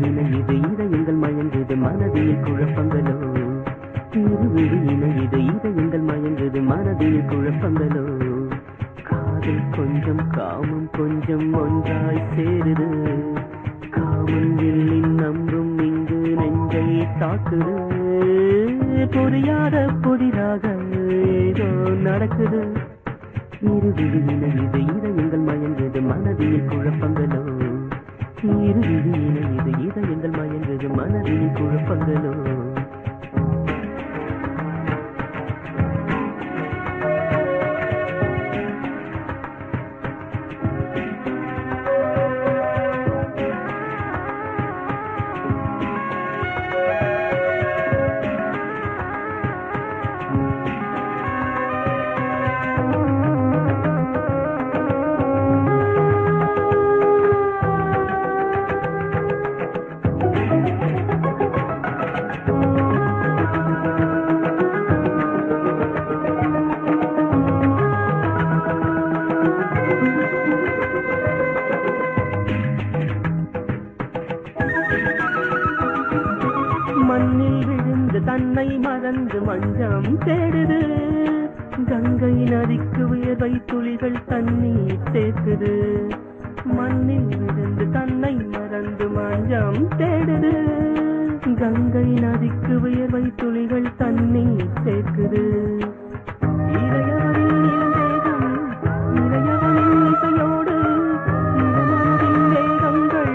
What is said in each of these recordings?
இணையுது இதயங்கள் மயங்குது மனதில் குழப்பங்களோ இருவிழி இணையுது இதயங்கள் மயங்குது மனதில் குழப்பங்களோ காதல் கொஞ்சம் காமம் கொஞ்சம் ஒன்றாய் சேருது காமன் எல்லின் நம்பும் இங்கு நெஞ்சை தாக்குது புரியாத புதிராக ஏதோ நடக்குது இருவிழி இணையுது இதயங்கள் மயங்குது மனதில் குழப்பங்களோ இருவிழி இணையுது இதயங்கள் மயங்குது மனதில் குழப்பங்களோ மண்ணில் விழுந்து தன்னை மறந்து மஞ்சம் தேடுது கங்கை நதிக்கு உயர்வை துளிகள் தண்ணீர் சேர்க்குது மண்ணில் விழுந்து தன்னை மறந்து மஞ்சம் தேடுது கங்கை நதிக்கு உயர்வை துளிகள் தண்ணீர் சேர்க்குது இளையவனின் இளந்தேகம் இளையவனின் இசையோடு இளமனதின் வேகங்கள்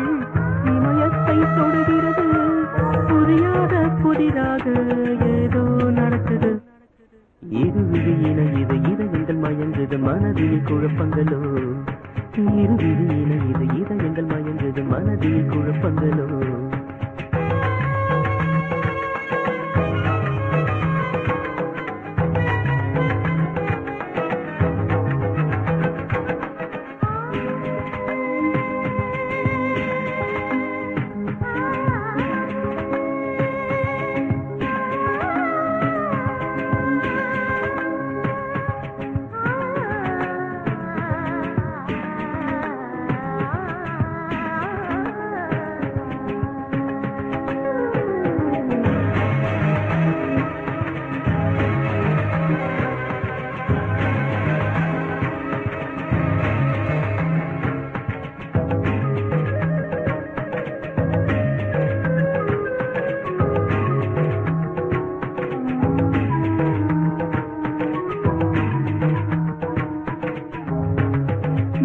இமயத்தை தொடுகிறது புரியாத புதிராக ஏதோ நடக்குது இருவிழி இணையுது இதயங்கள் மயங்குது மனதில் குழப்பங்களோ இருவிழி இணையுது இதயங்கள் மயங்குது மனதில் குழப்பங்களோ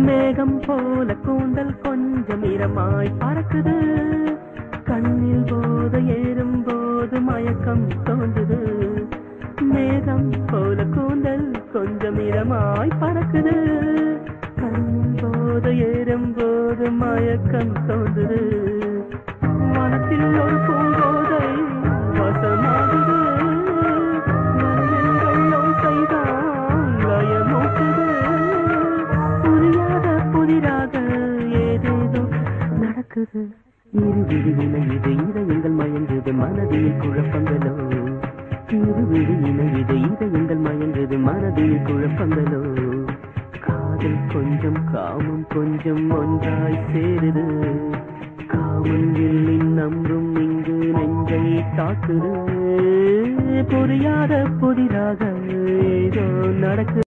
மேகம் போல கூந்தல் கொஞ்சம் இரமாய் பறக்குது கண்ணில் போது ஏறும் போது மயக்கம் தோன்றுது மேகம் போல கூந்தல் கொஞ்சம் இரமாய் பறக்குது கண்ணில் போது ஏறும் போது மயக்கம் தோன்றுது மனத்தில் ஒரு பூங்கோதை வசமாகுது இருவிழி இணையுது இதயங்கள் மயங்குது மனதில் குழப்பங்களோ இருவிழி இணையுது இதயங்கள் மயங்குது மனதில் குழப்பங்களோ காதல் கொஞ்சம் காமம் கொஞ்சம் ஒன்றாய் சேருது காமன் எல்லின் நம்பும் இங்கு நெஞ்சை தாக்குது புரியாத புதிராக ஏதோ நடக்குது